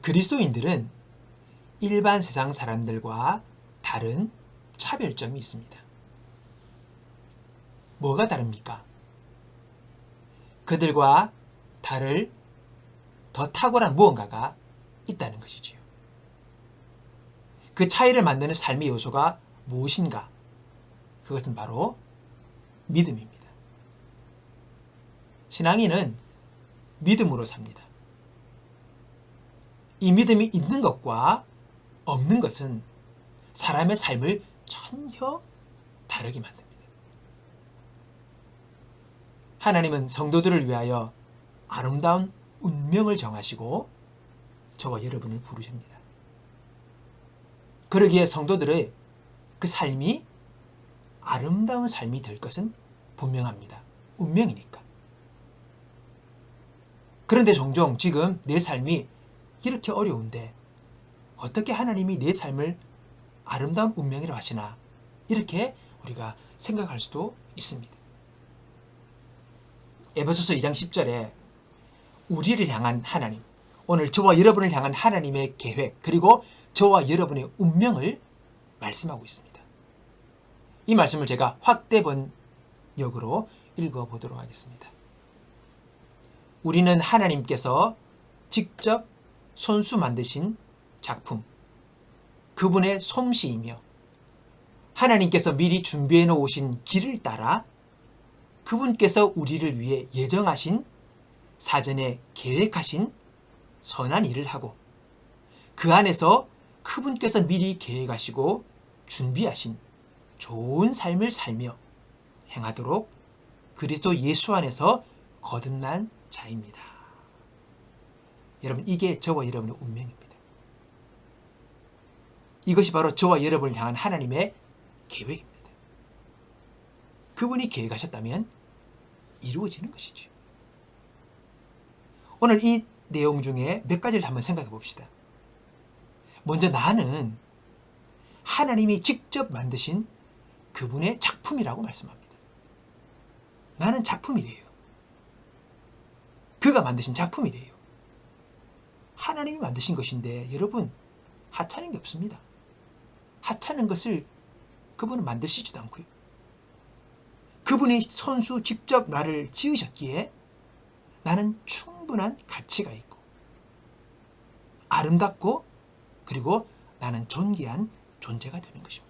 그리스도인들은 일반 세상 사람들과 다른 차별점이 있습니다. 뭐가 다릅니까? 그들과 다를 더 탁월한 무언가가 있다는 것이지요. 그 차이를 만드는 삶의 요소가 무엇인가? 그것은 바로 믿음입니다. 신앙인은 믿음으로 삽니다. 이 믿음이 있는 것과 없는 것은 사람의 삶을 전혀 다르게 만듭니다. 하나님은 성도들을 위하여 아름다운 운명을 정하시고 저와 여러분을 부르십니다. 그러기에 성도들의 그 삶이 아름다운 삶이 될 것은 분명합니다. 운명이니까. 그런데 종종 지금 내 삶이 이렇게 어려운데 어떻게 하나님이 내 삶을 아름다운 운명이라고 하시나, 이렇게 우리가 생각할 수도 있습니다. 에베소서 2장 10절에 우리를 향한 하나님, 오늘 저와 여러분을 향한 하나님의 계획, 그리고 저와 여러분의 운명을 말씀하고 있습니다. 이 말씀을 제가 확대 번역으로 읽어보도록 하겠습니다. 우리는 하나님께서 직접 손수 만드신 작품, 그분의 솜씨이며 하나님께서 미리 준비해 놓으신 길을 따라 그분께서 우리를 위해 예정하신, 사전에 계획하신 선한 일을 하고 그 안에서 그분께서 미리 계획하시고 준비하신 좋은 삶을 살며 행하도록 그리스도 예수 안에서 거듭난 자입니다. 여러분, 이게 저와 여러분의 운명입니다. 이것이 바로 저와 여러분을 향한 하나님의 계획입니다. 그분이 계획하셨다면 이루어지는 것이죠. 오늘 이 내용 중에 몇 가지를 한번 생각해 봅시다. 먼저, 나는 하나님이 직접 만드신 그분의 작품이라고 말씀합니다. 나는 작품이래요. 그가 만드신 작품이래요. 하나님이 만드신 것인데 여러분, 하찮은 게 없습니다. 하찮은 것을 그분은 만드시지도 않고요. 그분이 손수 직접 나를 지으셨기에 나는 충분한 가치가 있고 아름답고, 그리고 나는 존귀한 존재가 되는 것입니다.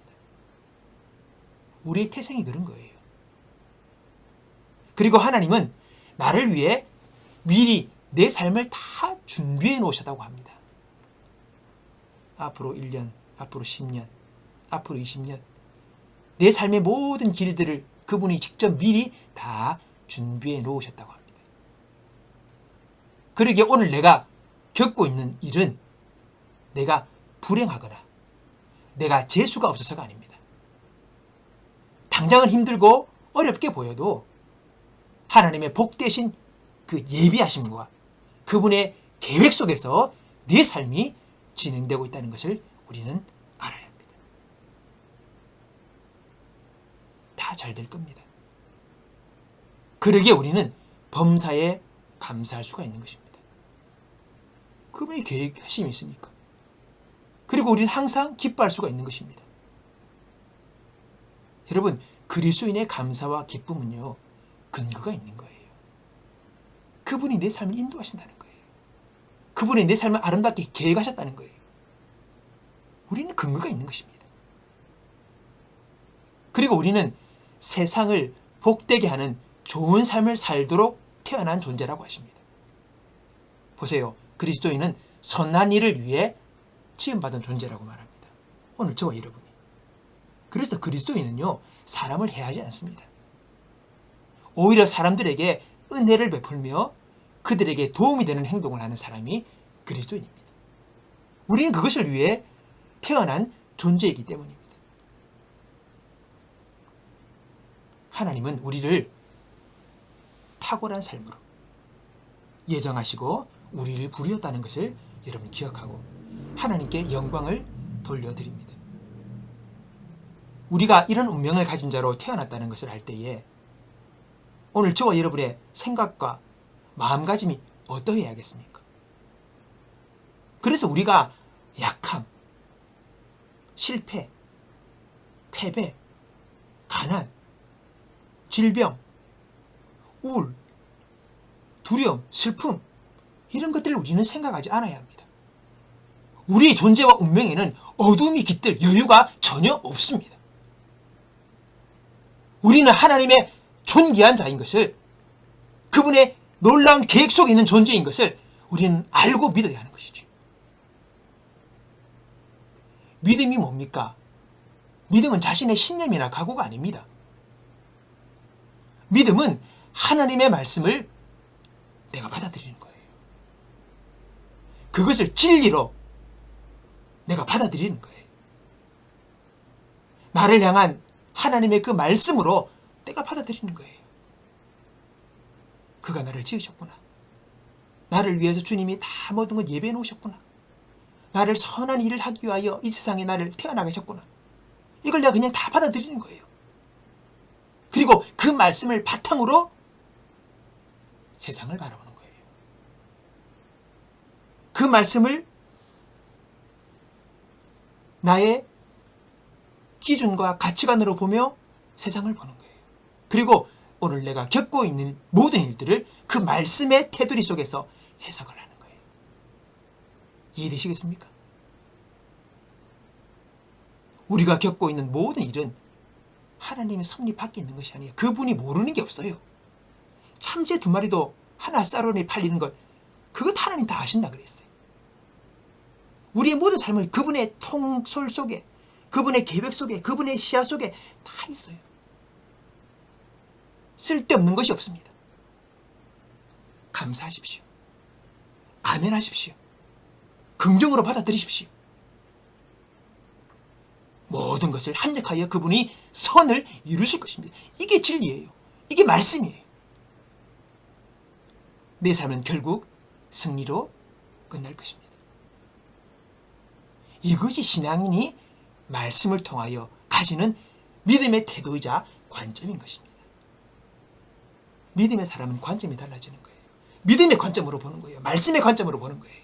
우리의 태생이 그런 거예요. 그리고 하나님은 나를 위해 미리 내 삶을 다 준비해 놓으셨다고 합니다. 앞으로 1년, 앞으로 10년, 앞으로 20년, 내 삶의 모든 길들을 그분이 직접 미리 다 준비해 놓으셨다고 합니다. 그러기에 오늘 내가 겪고 있는 일은 내가 불행하거나 내가 재수가 없어서가 아닙니다. 당장은 힘들고 어렵게 보여도 하나님의 복되신 그 예비하심과 그분의 계획 속에서 내 삶이 진행되고 있다는 것을 우리는 알아야 합니다. 다 잘 될 겁니다. 그러기에 우리는 범사에 감사할 수가 있는 것입니다. 그분의 계획하심이 있으니까. 그리고 우리는 항상 기뻐할 수가 있는 것입니다. 여러분, 그리스도인의 감사와 기쁨은요, 근거가 있는 거예요. 그분이 내 삶을 인도하신다는 거예요. 그분이 내 삶을 아름답게 계획하셨다는 거예요. 우리는 근거가 있는 것입니다. 그리고 우리는 세상을 복되게 하는 좋은 삶을 살도록 태어난 존재라고 하십니다. 보세요. 그리스도인은 선한 일을 위해 지음받은 존재라고 말합니다. 오늘 저와 여러분이. 그래서 그리스도인은요, 사람을 해하지 않습니다. 오히려 사람들에게 은혜를 베풀며 그들에게 도움이 되는 행동을 하는 사람이 그리스도인입니다. 우리는 그것을 위해 태어난 존재이기 때문입니다. 하나님은 우리를 탁월한 삶으로 예정하시고 우리를 부르셨다는 것을 여러분 기억하고 하나님께 영광을 돌려드립니다. 우리가 이런 운명을 가진 자로 태어났다는 것을 알 때에 오늘 저와 여러분의 생각과 마음가짐이 어떠해야겠습니까? 그래서 우리가 약함, 실패, 패배, 가난, 질병, 우울, 두려움, 슬픔 이런 것들을 우리는 생각하지 않아야 합니다. 우리의 존재와 운명에는 어둠이 깃들 여유가 전혀 없습니다. 우리는 하나님의 존귀한 자인 것을, 그분의 놀라운 계획 속에 있는 존재인 것을 우리는 알고 믿어야 하는 것이죠. 믿음이 뭡니까? 믿음은 자신의 신념이나 각오가 아닙니다. 믿음은 하나님의 말씀을 내가 받아들이는 거예요. 그것을 진리로 내가 받아들이는 거예요. 나를 향한 하나님의 그 말씀으로 내가 받아들이는 거예요. 그가 나를 지으셨구나. 나를 위해서 주님이 다 모든 걸 예배해 놓으셨구나. 나를 선한 일을 하기 위하여 이 세상에 나를 태어나게 하셨구나. 이걸 내가 그냥 다 받아들이는 거예요. 그리고 그 말씀을 바탕으로 세상을 바라보는 거예요. 그 말씀을 나의 기준과 가치관으로 보며 세상을 보는 거예요. 그리고 오늘 내가 겪고 있는 모든 일들을 그 말씀의 테두리 속에서 해석을 하는 거예요. 이해되시겠습니까? 우리가 겪고 있는 모든 일은 하나님의 섭리 밖에 있는 것이 아니에요. 그분이 모르는 게 없어요. 참새 2마리도 하나 쌀원에 팔리는 것, 그것 하나님 다 아신다 그랬어요. 우리의 모든 삶은 그분의 통솔 속에, 그분의 계획 속에, 그분의 시야 속에 다 있어요. 쓸데없는 것이 없습니다. 감사하십시오. 아멘 하십시오. 긍정으로 받아들이십시오. 모든 것을 합력하여 그분이 선을 이루실 것입니다. 이게 진리예요. 이게 말씀이에요. 내 삶은 결국 승리로 끝날 것입니다. 이것이 신앙인이 말씀을 통하여 가지는 믿음의 태도이자 관점인 것입니다. 믿음의 사람은 관점이 달라지는 거예요. 믿음의 관점으로 보는 거예요. 말씀의 관점으로 보는 거예요.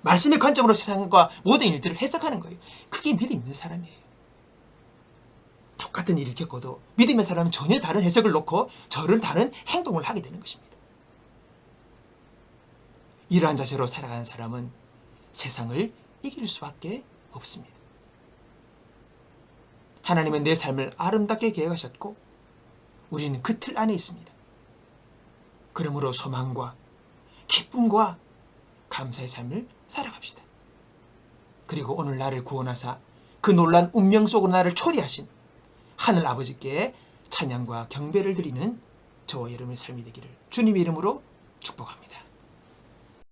말씀의 관점으로 세상과 모든 일들을 해석하는 거예요. 그게 믿음 있는 사람이에요. 똑같은 일을 겪어도 믿음의 사람은 전혀 다른 해석을 놓고 저를 다른 행동을 하게 되는 것입니다. 이러한 자세로 살아가는 사람은 세상을 이길 수밖에 없습니다. 하나님은 내 삶을 아름답게 계획하셨고 우리는 그 틀 안에 있습니다. 그러므로 소망과 기쁨과 감사의 삶을 살아갑시다. 그리고 오늘 나를 구원하사 그 놀란 운명 속으로 나를 초대하신 하늘 아버지께 찬양과 경배를 드리는 저와 여러분의 삶이 되기를 주님의 이름으로 축복합니다.